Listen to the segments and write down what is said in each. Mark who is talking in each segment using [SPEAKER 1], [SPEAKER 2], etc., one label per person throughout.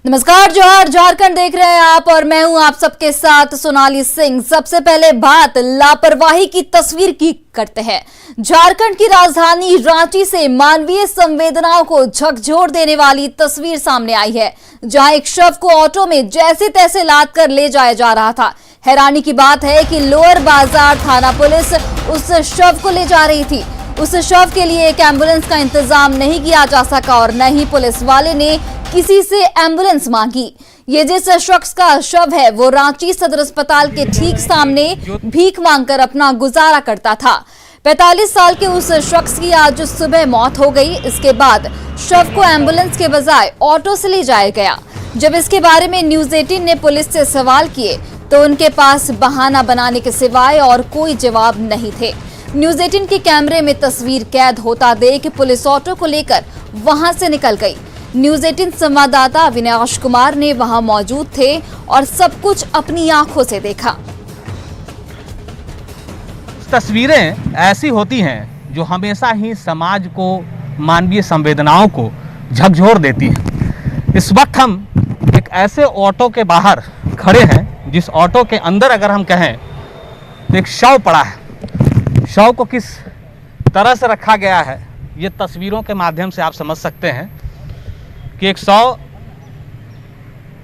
[SPEAKER 1] नमस्कार, जोहार, झारखंड देख रहे हैं आप और मैं हूं आप सबके साथ सोनाली सिंह। सबसे पहले बात लापरवाही की तस्वीर की करते हैं। झारखंड की राजधानी रांची से मानवीय संवेदनाओं को झकझोर देने वाली तस्वीर सामने आई है, जहां एक शव को ऑटो में जैसे तैसे लाद कर ले जाया जा रहा था। हैरानी की बात है कि लोअर बाजार थाना पुलिस उस शव को ले जा रही थी। उस शव के लिए एक एम्बुलेंस का इंतजाम नहीं किया जा सका और न ही पुलिस वाले ने किसी से एम्बुलेंस मांगी। ये जिस शख्स का शव है वो रांची सदर अस्पताल के ठीक सामने भीख मांगकर अपना गुजारा करता था। 45 साल के उस शख्स की आज सुबह मौत हो गई। इसके बाद शव को एम्बुलेंस के बजाय ऑटो से ले जाया गया। जब इसके बारे में न्यूज 18 ने पुलिस से सवाल किए तो उनके पास बहाना बनाने के सिवाय और कोई जवाब नहीं थे। न्यूज 18 के कैमरे में तस्वीर कैद होता देख पुलिस ऑटो को लेकर वहां से निकल गई। न्यूज 18 संवाददाता अविनाश कुमार ने वहां मौजूद थे और सब कुछ अपनी आंखों से देखा।
[SPEAKER 2] तस्वीरें ऐसी होती हैं जो हमेशा ही समाज को, मानवीय संवेदनाओं को झकझोर देती हैं। इस वक्त हम एक ऐसे ऑटो के बाहर खड़े हैं जिस ऑटो के अंदर अगर हम कहें तो एक शव पड़ा है। शव को किस तरह से रखा गया है ये तस्वीरों के माध्यम से आप समझ सकते हैं कि एक शव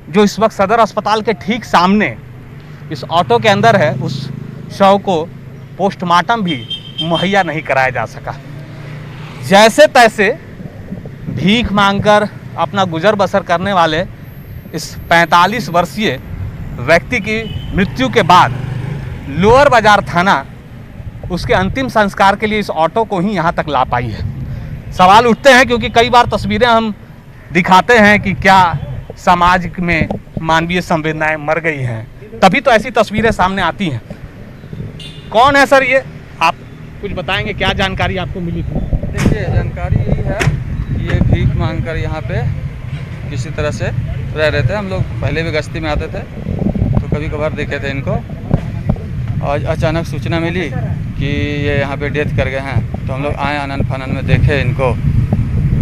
[SPEAKER 2] जो इस वक्त सदर अस्पताल के ठीक सामने इस ऑटो के अंदर है, उस शव को पोस्टमार्टम भी मुहैया नहीं कराया जा सका। जैसे तैसे भीख मांगकर अपना गुजर बसर करने वाले इस 45 वर्षीय व्यक्ति की मृत्यु के बाद लोअर बाजार थाना उसके अंतिम संस्कार के लिए इस ऑटो को ही यहाँ तक ला पाई है। सवाल उठते हैं क्योंकि कई बार तस्वीरें हम दिखाते हैं कि क्या समाज में मानवीय संवेदनाएं मर गई हैं, तभी तो ऐसी तस्वीरें सामने आती हैं। कौन है सर ये? आप कुछ बताएंगे, क्या जानकारी आपको मिली थी?
[SPEAKER 3] देखिए, जानकारी यही है कि ये भीख मांगकर यहाँ पे किसी तरह से रह रहे थे। हम लोग पहले भी गश्ती में आते थे तो कभी कभार देखे थे इनको। आज अचानक सूचना मिली कि ये यहाँ पे डेथ कर गए हैं तो हम लोग आए, आनन फानन में देखे इनको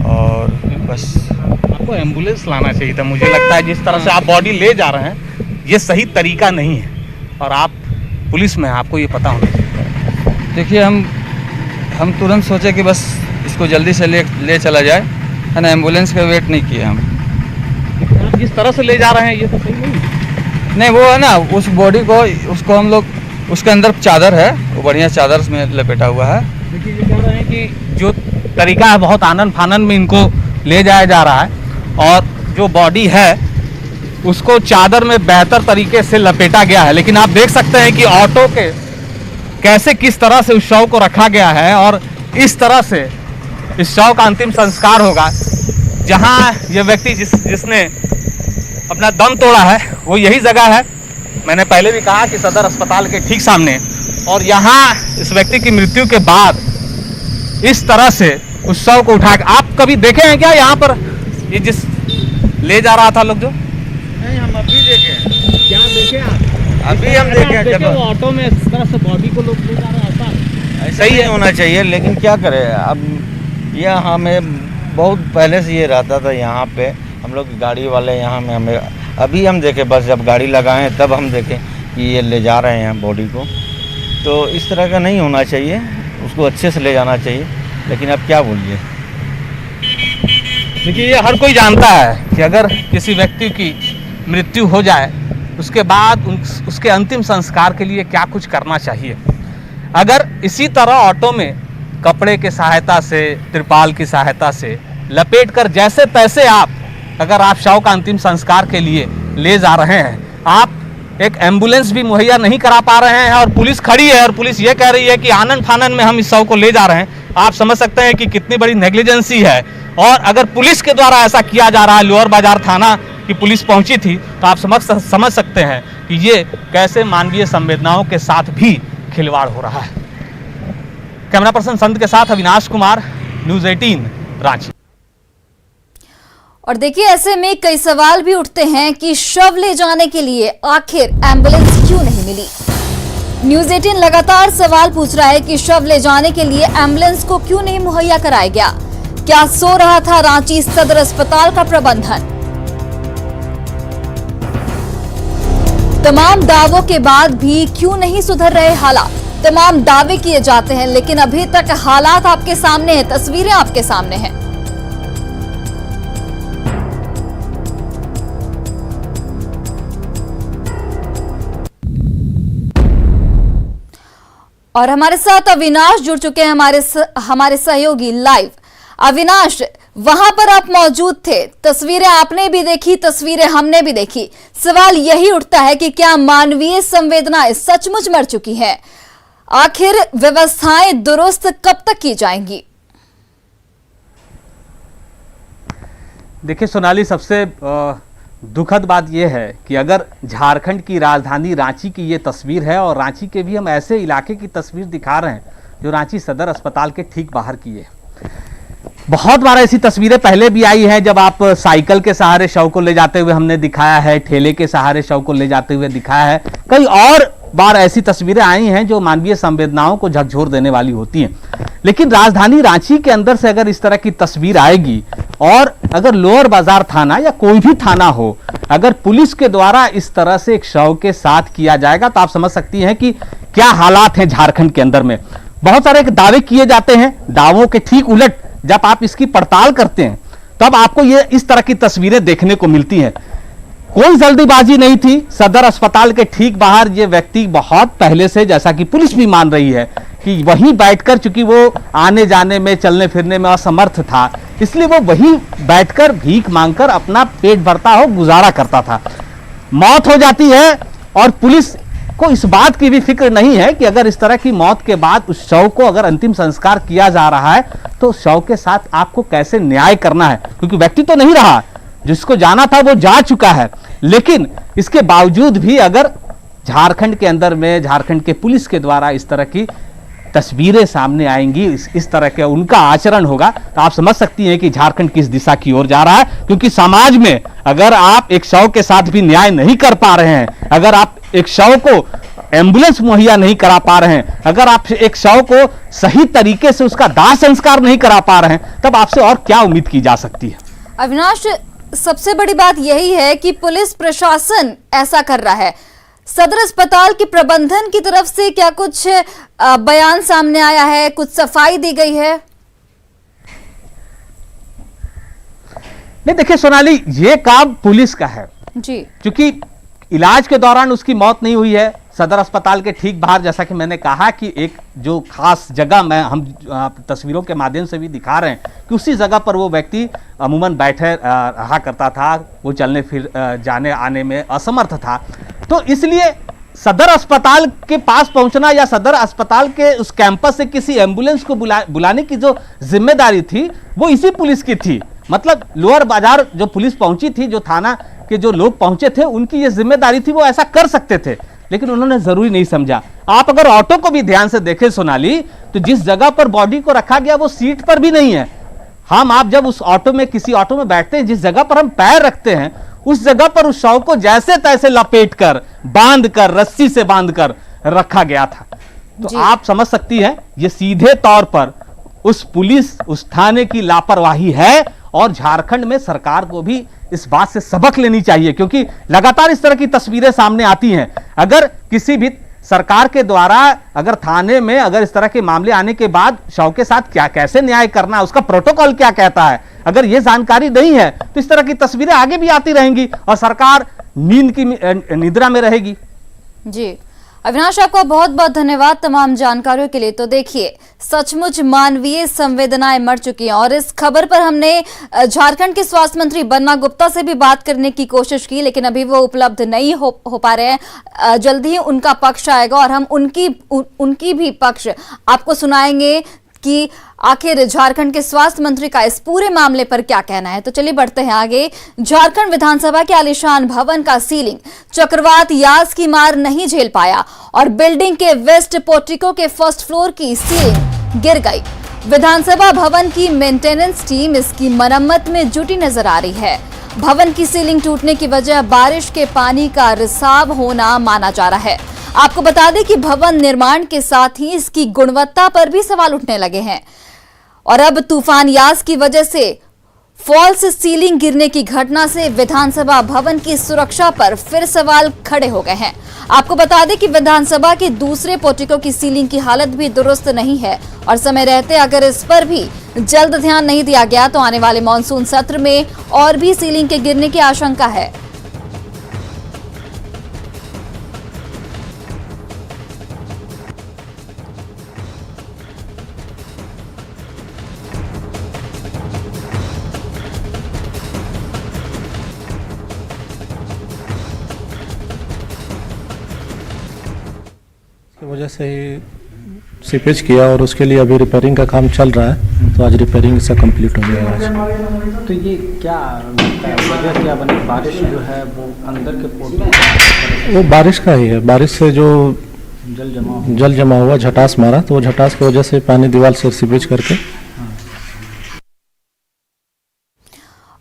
[SPEAKER 3] और बस।
[SPEAKER 2] आपको एम्बुलेंस लाना चाहिए था। मुझे लगता है जिस तरह से आप बॉडी ले जा रहे हैं ये सही तरीका नहीं है और आप पुलिस में हैं, आपको ये पता होना चाहिए।
[SPEAKER 3] देखिए, हम तुरंत सोचे कि बस इसको जल्दी से ले चला जाए, है ना। एम्बुलेंस का वेट नहीं किया हम।
[SPEAKER 2] आप जिस तरह से ले जा रहे हैं ये तो सही नहीं।
[SPEAKER 3] वो है ना, उस बॉडी को उसको हम लोग, उसके अंदर चादर है, वो बढ़िया चादर में लपेटा हुआ है।
[SPEAKER 2] देखिए, ये कह रहे हैं कि जो तरीका है बहुत आनन फानन में इनको ले जाया जा रहा है और जो बॉडी है उसको चादर में बेहतर तरीके से लपेटा गया है। लेकिन आप देख सकते हैं कि ऑटो के कैसे किस तरह से उस शव को रखा गया है और इस तरह से इस शव का अंतिम संस्कार होगा। जहां ये व्यक्ति जिसने अपना दम तोड़ा है वो यही जगह है। मैंने पहले भी कहा कि सदर अस्पताल के ठीक सामने, और यहाँ इस व्यक्ति की मृत्यु के बाद इस तरह से उस शव को उठा के आप कभी देखे हैं क्या यहाँ पर? ये जिस ले जा रहा था लोग जो?
[SPEAKER 3] नहीं, हम अभी देखे।
[SPEAKER 2] क्या देखे आप?
[SPEAKER 3] अभी हम देखे
[SPEAKER 2] वो ऑटो में इस तरह से बॉडी को लोग ले जा रहा था।
[SPEAKER 3] ऐसा ही होना चाहिए, लेकिन क्या करें अब। यह हमें बहुत पहले से ये रहता था यहाँ पे, हम लोग गाड़ी वाले यहाँ में हमें अभी हम देखे, बस जब गाड़ी लगाएं तब हम देखें कि ये ले जा रहे हैं बॉडी को। तो इस तरह का नहीं होना चाहिए, उसको अच्छे से ले जाना चाहिए। लेकिन अब क्या बोलिए।
[SPEAKER 2] देखिए, ये हर कोई जानता है कि अगर किसी व्यक्ति की मृत्यु हो जाए उसके बाद उसके अंतिम संस्कार के लिए क्या कुछ करना चाहिए। अगर इसी तरह ऑटो में कपड़े की सहायता से, तिरपाल की सहायता से लपेट कर जैसे तैसे अगर आप शव का अंतिम संस्कार के लिए ले जा रहे हैं, आप एक एम्बुलेंस भी मुहैया नहीं करा पा रहे हैं और पुलिस खड़ी है और पुलिस ये कह रही है कि आनन फानन में हम इस शव को ले जा रहे हैं, आप समझ सकते हैं कि कितनी बड़ी नेग्लिजेंसी है। और अगर पुलिस के द्वारा ऐसा किया जा रहा है, लोअर बाजार थाना की पुलिस पहुंची थी, तो आप समझ सकते हैं कि ये कैसे मानवीय संवेदनाओं के साथ भी खिलवाड़ हो रहा है। कैमरा पर्सन संत के साथ अविनाश कुमार, न्यूज 18 रांची।
[SPEAKER 1] और देखिए, ऐसे में कई सवाल भी उठते हैं कि शव ले जाने के लिए आखिर एम्बुलेंस क्यों नहीं मिली। न्यूज 18 लगातार सवाल पूछ रहा है कि शव ले जाने के लिए एम्बुलेंस को क्यों नहीं मुहैया कराया गया। क्या सो रहा था रांची सदर अस्पताल का प्रबंधन? तमाम दावों के बाद भी क्यों नहीं सुधर रहे हालात? तमाम दावे किए जाते हैं लेकिन अभी तक हालात आपके सामने हैं, तस्वीरें आपके सामने हैं। और हमारे साथ अविनाश जुड़ चुके हैं, हमारे सहयोगी लाइव। अविनाश, वहां पर आप मौजूद थे, तस्वीरें आपने भी देखी, तस्वीरें हमने भी देखी। सवाल यही उठता है कि क्या मानवीय संवेदनाएं सचमुच मर चुकी हैं? आखिर व्यवस्थाएं दुरुस्त कब तक की जाएंगी?
[SPEAKER 2] देखिए सोनाली, सबसे दुखद बात यह है कि अगर झारखंड की राजधानी रांची की ये तस्वीर है और रांची के भी हम ऐसे इलाके की तस्वीर दिखा रहे हैं जो रांची सदर अस्पताल के ठीक बाहर की है। बहुत बार ऐसी तस्वीरें पहले भी आई हैं, जब आप साइकिल के सहारे शव को ले जाते हुए हमने दिखाया है, ठेले के सहारे शव को ले जाते हुए दिखाया है। कई और बार ऐसी तस्वीरें आई हैं जो मानवीय संवेदनाओं को झकझोर देने वाली होती हैं। लेकिन राजधानी रांची के अंदर से अगर इस तरह की तस्वीर आएगी और अगर लोअर बाजार थाना या कोई भी थाना हो, अगर पुलिस के द्वारा इस तरह से एक शव के साथ किया जाएगा तो आप समझ सकती हैं कि क्या हालात हैं झारखंड के अंदर में। बहुत सारे दावे किए जाते हैं, दावों के ठीक उलट जब आप इसकी पड़ताल करते हैं तब आपको ये इस तरह की तस्वीरें देखने को मिलती हैं। कोई जल्दीबाजी नहीं थी। सदर अस्पताल के ठीक बाहर ये व्यक्ति बहुत पहले से, जैसा कि पुलिस भी मान रही है, कि वहीं बैठकर, चूंकि वो आने जाने में, चलने फिरने में असमर्थ था, इसलिए वो वहीं बैठकर भीख मांगकर अपना पेट भरता हो गुजारा करता था। मौत हो जाती है और पुलिस को इस बात की भी फिक्र नहीं है कि अगर इस तरह की मौत के बाद उस शव को अगर अंतिम संस्कार किया जा रहा है तो शव के साथ आपको कैसे न्याय करना है, क्योंकि व्यक्ति तो नहीं रहा, जिसको जाना था वो जा चुका है। लेकिन इसके बावजूद भी अगर झारखंड के अंदर में झारखंड के पुलिस के द्वारा इस तरह की तस्वीरें सामने आएंगी, इस तरह के उनका आचरण होगा, तो आप समझ सकती हैं कि झारखंड किस दिशा की ओर जा रहा है। क्योंकि समाज में अगर आप एक शव के साथ भी न्याय नहीं कर पा रहे हैं, अगर आप एक शव को एम्बुलेंस मुहैया नहीं करा पा रहे हैं, अगर आप एक शव को सही तरीके से उसका दाह संस्कार नहीं करा पा रहे हैं, तब आपसे और क्या उम्मीद की जा सकती है?
[SPEAKER 1] अविनाश, सबसे बड़ी बात यही है कि पुलिस प्रशासन ऐसा कर रहा है। सदर अस्पताल के प्रबंधन की तरफ से क्या कुछ बयान सामने आया है, कुछ सफाई दी गई है?
[SPEAKER 2] नहीं, देखिए सोनाली, ये काम पुलिस का है
[SPEAKER 1] जी,
[SPEAKER 2] क्योंकि इलाज के दौरान उसकी मौत नहीं हुई है। सदर अस्पताल के ठीक बाहर, जैसा कि मैंने कहा, कि एक जो खास जगह में हम तस्वीरों के माध्यम से भी दिखा रहे हैं कि उसी जगह पर वो व्यक्ति अमूमन बैठे रहा करता था, वो चलने फिर जाने आने में असमर्थ था। तो इसलिए सदर अस्पताल के पास पहुंचना या सदर अस्पताल के उस कैंपस से किसी एम्बुलेंस को बुलाने की जो जिम्मेदारी थी वो इसी पुलिस की थी। मतलब लोअर बाजार जो पुलिस पहुंची थी, जो थाना के जो लोग पहुंचे थे, उनकी ये जिम्मेदारी थी, वो ऐसा कर सकते थे, लेकिन उन्होंने जरूरी नहीं समझा। आप अगर ऑटो को भी ध्यान से देखें सोनाली, तो जिस जगह पर बॉडी को रखा गया वो सीट पर भी नहीं है। आप जब उस ऑटो में, किसी ऑटो में बैठते हैं, जिस जगह पर हम पैर रखते हैं उस जगह पर उस शव को जैसे तैसे लपेटकर, बांधकर, रस्सी से बांधकर रखा गया था। तो आप समझ सकती हैं ये सीधे तौर पर उस पुलिस, उस थाने की लापरवाही है। और झारखंड में सरकार को भी इस बात से सबक लेनी चाहिए, क्योंकि लगातार इस तरह की तस्वीरें सामने आती हैं। अगर किसी भी सरकार के द्वारा, अगर थाने में अगर इस तरह के मामले आने के बाद शव के साथ क्या, कैसे न्याय करना है, उसका प्रोटोकॉल क्या कहता है, अगर ये जानकारी नहीं है तो इस तरह की तस्वीरें आगे भी आती रहेंगी और सरकार नींद की निद्रा में रहेगी।
[SPEAKER 1] जी अविनाश, आपका बहुत बहुत धन्यवाद तमाम जानकारियों के लिए। तो देखिए, सचमुच मानवीय संवेदनाएं मर चुकी हैं और इस खबर पर हमने झारखंड के स्वास्थ्य मंत्री बन्ना गुप्ता से भी बात करने की कोशिश की, लेकिन अभी वो उपलब्ध नहीं हो पा रहे हैं। जल्दी ही उनका पक्ष आएगा और हम उनकी भी पक्ष आपको सुनाएंगे कि आखिर झारखंड के स्वास्थ्य मंत्री का इस पूरे मामले पर क्या कहना है। तो चलिए बढ़ते हैं आगे। झारखंड विधानसभा के आलीशान भवन का सीलिंग चक्रवात यास की मार नहीं झेल पाया और बिल्डिंग के वेस्ट पोर्टिको के फर्स्ट फ्लोर की सीलिंग गिर गई। विधानसभा भवन की मेंटेनेंस टीम इसकी मरम्मत में जुटी नजर आ रही है। भवन की सीलिंग टूटने की वजह बारिश के पानी का रिसाव होना माना जा रहा है। आपको बता दें कि भवन निर्माण के साथ ही इसकी गुणवत्ता पर भी सवाल उठने लगे हैं और अब तूफान यास की वजह से फॉल्स सीलिंग गिरने की घटना से विधानसभा भवन की सुरक्षा पर फिर सवाल खड़े हो गए हैं। आपको बता दें कि विधानसभा के दूसरे पोर्टिको की सीलिंग की हालत भी दुरुस्त नहीं है और समय रहते अगर इस पर भी जल्द ध्यान नहीं दिया गया तो आने वाले मॉनसून सत्र में और भी सीलिंग के गिरने की आशंका है।
[SPEAKER 4] की वजह से ही सीपेज किया और उसके लिए अभी रिपेयरिंग का काम चल रहा है, तो आज रिपेयरिंग से कंप्लीट हो गया आज।
[SPEAKER 5] तो ये क्या वजह क्या बनी? बारिश जो है वो अंदर के पोर्ट
[SPEAKER 4] वो बारिश का ही है, बारिश से जो
[SPEAKER 5] जल
[SPEAKER 4] जमा हुआ, झटास मारा, तो वो झटास की वजह से पानी दीवार से सीपेज करके।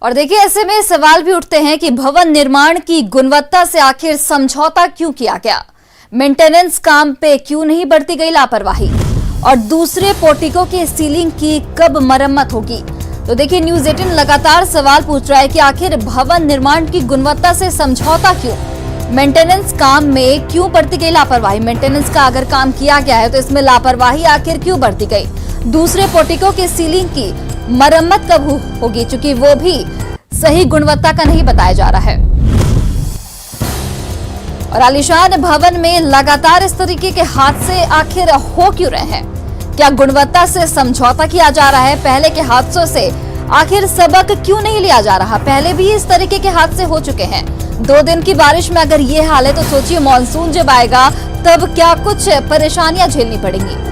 [SPEAKER 1] और देखिए, ऐसे में सवाल भी उठते हैं कि भवन निर्माण की गुणवत्ता से आखिर समझौता क्यों किया गया, मेंटेनेंस काम पे क्यों नहीं बरती गई लापरवाही, और दूसरे पोर्टिको के सीलिंग की कब मरम्मत होगी। तो देखिए, न्यूज़ 18 लगातार सवाल पूछ रहा है कि आखिर भवन निर्माण की गुणवत्ता से समझौता क्यों, मेंटेनेंस काम में क्यों बरती गई लापरवाही। मेंटेनेंस का अगर काम किया गया है तो इसमें लापरवाही आखिर क्यों बरती गई। दूसरे पोर्टिको के सीलिंग की मरम्मत कब होगी, चूंकि वो भी सही गुणवत्ता का नहीं बताया जा रहा है। और आलीशान भवन में लगातार इस तरीके के हादसे आखिर हो क्यों रहे हैं? क्या गुणवत्ता से समझौता किया जा रहा है? पहले के हादसों से आखिर सबक क्यों नहीं लिया जा रहा? पहले भी इस तरीके के हादसे हो चुके हैं। 2 दिन की बारिश में अगर ये हाल है तो सोचिए मॉनसून जब आएगा तब क्या कुछ परेशानियां झेलनी पड़ेंगी।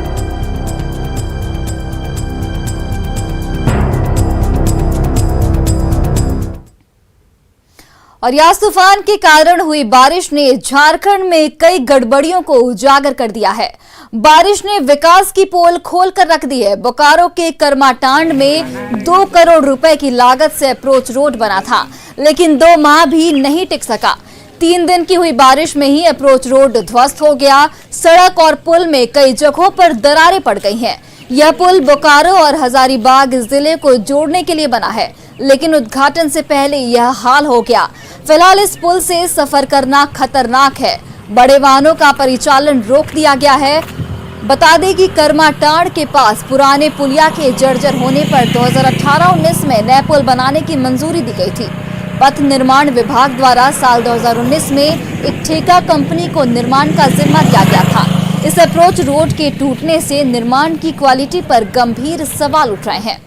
[SPEAKER 1] और यास तूफान के कारण हुई बारिश ने झारखंड में कई गड़बड़ियों को उजागर कर दिया है। बारिश ने विकास की पोल खोल कर रख दी है। बोकारो के कर्माटांड में 2 करोड़ रुपए की लागत से अप्रोच रोड बना था, लेकिन 2 माह भी नहीं टिक सका। 3 दिन की हुई बारिश में ही अप्रोच रोड ध्वस्त हो गया। सड़क और पुल में कई जगहों पर दरारें पड़ गई हैं। यह पुल बोकारो और हजारीबाग जिले को जोड़ने के लिए बना है, लेकिन उद्घाटन से पहले यह हाल हो गया। फिलहाल इस पुल से सफर करना खतरनाक है। बड़े वाहनों का परिचालन रोक दिया गया है। बता दें कि कर्माटांड के पास पुराने पुलिया के जर्जर होने पर 2018-19 में नए पुल बनाने की मंजूरी दी गई थी। पथ निर्माण विभाग द्वारा साल 2019 में एक ठेका कंपनी को निर्माण का जिम्मा दिया गया था। इस अप्रोच रोड के टूटने से निर्माण की क्वालिटी पर गंभीर सवाल उठ रहे हैं।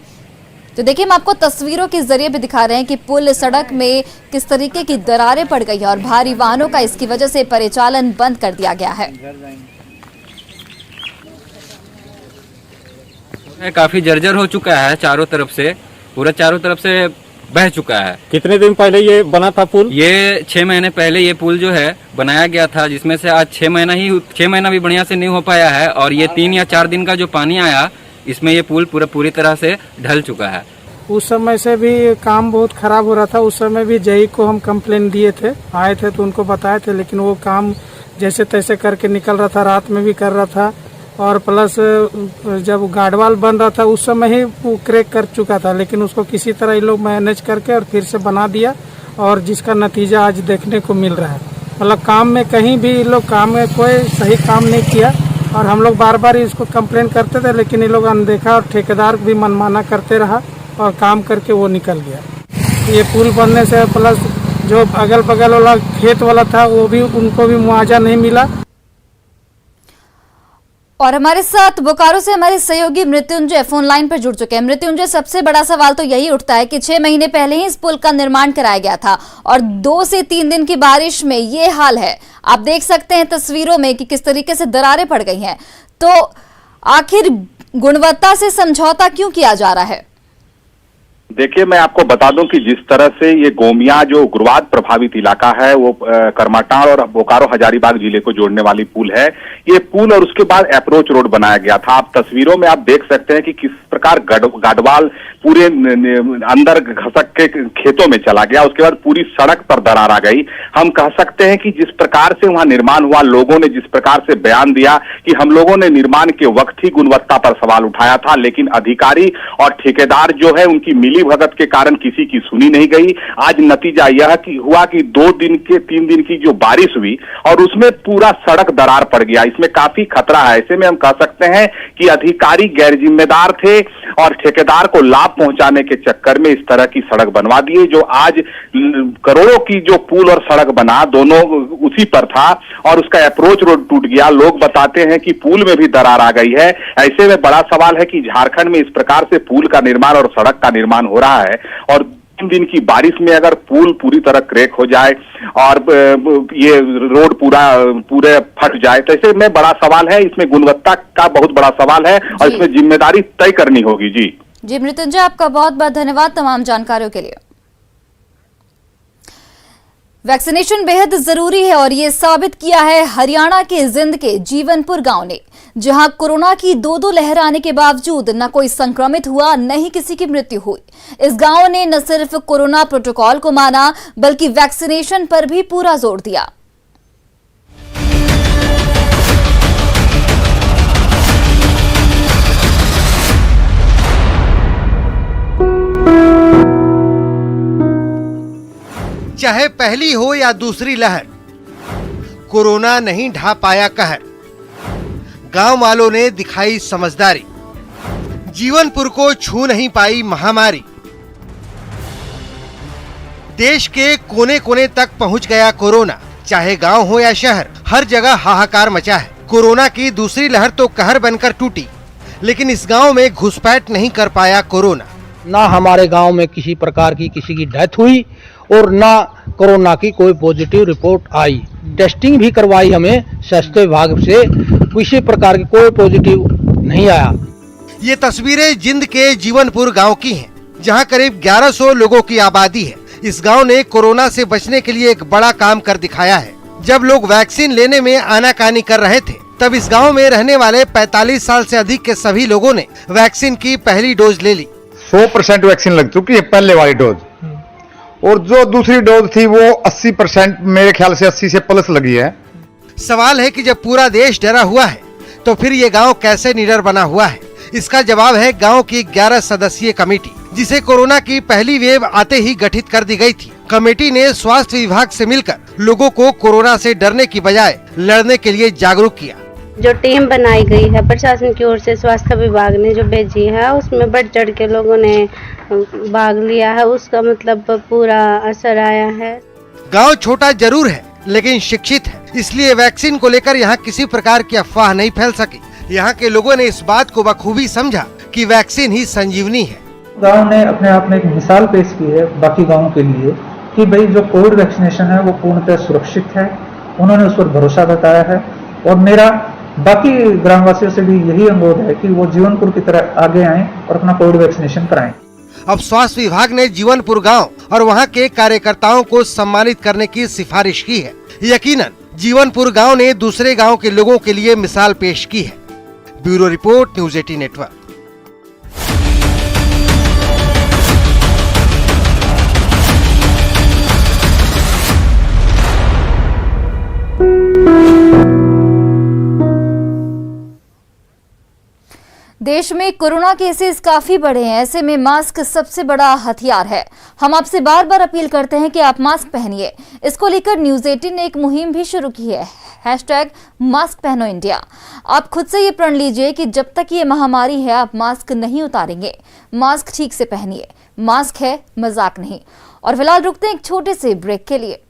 [SPEAKER 1] तो देखिए, हम आपको तस्वीरों के जरिए भी दिखा रहे हैं कि पुल सड़क में किस तरीके की दरारें पड़ गई है और भारी वाहनों का इसकी वजह से परिचालन बंद कर दिया गया है।
[SPEAKER 6] काफी जर्जर हो चुका है, चारों तरफ से, पूरा चारों तरफ से बह चुका है।
[SPEAKER 4] कितने दिन पहले ये बना था पुल?
[SPEAKER 6] ये 6 महीने पहले ये पुल जो है बनाया गया था, जिसमें से आज 6 महीना भी बढ़िया से नहीं हो पाया है। और ये 3 या 4 दिन का जो पानी आया, इसमें ये पुल पूरी तरह से ढल चुका है।
[SPEAKER 7] उस समय से भी काम बहुत खराब हो रहा था। उस समय भी जेई को हम कंप्लेन दिए थे, आए थे तो उनको बताए थे, लेकिन वो काम जैसे तैसे करके निकल रहा था। रात में भी कर रहा था और प्लस जब गार्डवाल बन रहा था उस समय ही वो क्रैक कर चुका था, लेकिन उसको किसी तरह ये लोग मैनेज करके और फिर से बना दिया, और जिसका नतीजा आज देखने को मिल रहा है। मतलब काम में कहीं भी ये लोग काम में कोई सही काम नहीं किया, और हम लोग बार बार इसको कंप्लेन करते थे, लेकिन ये लोग अनदेखा और ठेकेदार भी मनमाना करते रहा और काम करके वो निकल गया। ये पुल बनने से प्लस जो अगल बगल वाला खेत वाला था वो भी, उनको भी मुआवजा नहीं मिला।
[SPEAKER 1] और हमारे साथ बोकारो से हमारे सहयोगी मृत्युंजय फोन लाइन पर जुड़ चुके हैं। मृत्युंजय, सबसे बड़ा सवाल तो यही उठता है कि 6 महीने पहले ही इस पुल का निर्माण कराया गया था और 2 से 3 दिन की बारिश में ये हाल है। आप देख सकते हैं तस्वीरों में कि किस तरीके से दरारें पड़ गई हैं। तो आखिर गुणवत्ता से समझौता क्यों किया जा रहा है?
[SPEAKER 8] देखिए, मैं आपको बता दूं कि जिस तरह से ये गोमिया जो उग्रवाद प्रभावित इलाका है, वो कर्माटांड और बोकारो हजारीबाग जिले को जोड़ने वाली पुल है। ये पुल और उसके बाद अप्रोच रोड बनाया गया था। आप तस्वीरों में आप देख सकते हैं कि किस प्रकार गाडवाल पूरे अंदर घसक के खेतों में चला गया। उसके बाद पूरी सड़क पर दरार आ गई। हम कह सकते हैं कि जिस प्रकार से वहां निर्माण हुआ, लोगों ने जिस प्रकार से बयान दिया कि हम लोगों ने निर्माण के वक्त ही गुणवत्ता पर सवाल उठाया था, लेकिन अधिकारी और ठेकेदार जो है उनकी मिली मिली भगत के कारण किसी की सुनी नहीं गई। आज नतीजा यह हुआ कि 3 दिन की जो बारिश हुई और उसमें पूरा सड़क दरार पड़ गया। इसमें काफी खतरा है। ऐसे में हम कह सकते हैं कि अधिकारी गैर जिम्मेदार थे और ठेकेदार को लाभ पहुंचाने के चक्कर में इस तरह की सड़क बनवा दिए। जो आज करोड़ों की जो पुल और सड़क बना, दोनों उसी पर था और उसका अप्रोच रोड टूट गया। लोग बताते हैं कि पुल में भी दरार आ गई है। ऐसे में बड़ा सवाल है कि झारखंड में इस प्रकार से पुल का निर्माण और सड़क का निर्माण हो रहा है और 3 दिन की बारिश में अगर पुल पूरी तरह क्रैक हो जाए और ये रोड पूरे फट जाए तो ऐसे में बड़ा सवाल है। इसमें गुणवत्ता का बहुत बड़ा सवाल है और इसमें जिम्मेदारी तय करनी होगी। जी
[SPEAKER 1] मृत्युंजय, आपका बहुत बहुत धन्यवाद तमाम जानकारियों के लिए। वैक्सीनेशन बेहद जरूरी है और ये साबित किया है हरियाणा के जिंद के जीवनपुर गांव ने, जहां कोरोना की 2 लहर आने के बावजूद न कोई संक्रमित हुआ, न ही किसी की मृत्यु हुई। इस गांव ने न सिर्फ कोरोना प्रोटोकॉल को माना बल्कि वैक्सीनेशन पर भी पूरा जोर दिया।
[SPEAKER 9] चाहे पहली हो या दूसरी लहर, कोरोना नहीं ढा पाया कहर। गांव वालों ने दिखाई समझदारी, जीवनपुर को छू नहीं पाई महामारी। देश के कोने कोने तक पहुंच गया कोरोना। चाहे गांव हो या शहर, हर जगह हाहाकार मचा है। कोरोना की दूसरी लहर तो कहर बनकर टूटी, लेकिन इस गांव में घुसपैठ नहीं कर पाया कोरोना।
[SPEAKER 10] ना हमारे गांव में किसी प्रकार की किसी की डेथ हुई और ना कोरोना की कोई पॉजिटिव रिपोर्ट आई। टेस्टिंग भी करवाई हमें स्वास्थ्य विभाग से, किसी प्रकार की कोई पॉजिटिव नहीं आया।
[SPEAKER 9] ये तस्वीरें जिंद के जीवनपुर गांव की हैं, जहां करीब 1100 लोगों की आबादी है। इस गांव ने कोरोना से बचने के लिए एक बड़ा काम कर दिखाया है। जब लोग वैक्सीन लेने में आनाकानी कर रहे थे, तब इस गांव में रहने वाले 45 साल से अधिक के सभी लोगों ने वैक्सीन की पहली डोज ले ली।
[SPEAKER 11] 100% वैक्सीन लग चुकी है पहले वाली डोज, और जो दूसरी डोज थी वो 80%, मेरे ख्याल से 80 से प्लस लगी है।
[SPEAKER 9] सवाल है कि जब पूरा देश डरा हुआ है तो फिर ये गांव कैसे निडर बना हुआ है? इसका जवाब है गांव की 11 सदस्यीय कमेटी, जिसे कोरोना की पहली वेव आते ही गठित कर दी गई थी। कमेटी ने स्वास्थ्य विभाग से मिलकर लोगों को कोरोना से डरने की बजाय लड़ने के लिए जागरूक किया।
[SPEAKER 12] जो टीम बनाई गई है प्रशासन की ओर से, स्वास्थ्य विभाग ने जो भेजी है, उसमें बढ़ चढ़ के लोगों ने भाग लिया है। उसका मतलब पूरा असर आया है।
[SPEAKER 9] गांव छोटा जरूर है लेकिन शिक्षित है, इसलिए वैक्सीन को लेकर यहाँ किसी प्रकार की अफवाह नहीं फैल सकी। यहाँ के लोगों ने इस बात को बखूबी समझा कि वैक्सीन ही संजीवनी है।
[SPEAKER 13] गांव ने अपने आप में एक मिसाल पेश की है बाकी गांवों के लिए कि भाई जो कोविड वैक्सीनेशन है वो पूर्णतः सुरक्षित है। उन्होंने उस पर भरोसा बताया है और मेरा बाकी ग्रामवासियों से भी यही अनुरोध है कि वो जीवनपुर की तरह आगे आएं और अपना कोविड वैक्सीनेशन कराएं।
[SPEAKER 9] अब स्वास्थ्य विभाग ने जीवनपुर गांव और वहां के कार्यकर्ताओं को सम्मानित करने की सिफारिश की है। यकीनन जीवनपुर गांव ने दूसरे गांव के लोगों के लिए मिसाल पेश की है। Bureau report, news 18 network.
[SPEAKER 1] देश में कोरोना केसेस काफी बढ़े हैं, ऐसे में मास्क सबसे बड़ा हथियार है। हम आपसे बार बार अपील करते हैं कि आप मास्क पहनिए। इसको लेकर न्यूज़ 18 ने एक मुहिम भी शुरू की है, #मास्क पहनो इंडिया। आप खुद से ये प्रण लीजिए कि जब तक ये महामारी है आप मास्क नहीं उतारेंगे। मास्क ठीक से पहनिए, मास्क है मजाक नहीं। और फिलहाल रुकते हैं एक छोटे से ब्रेक के लिए।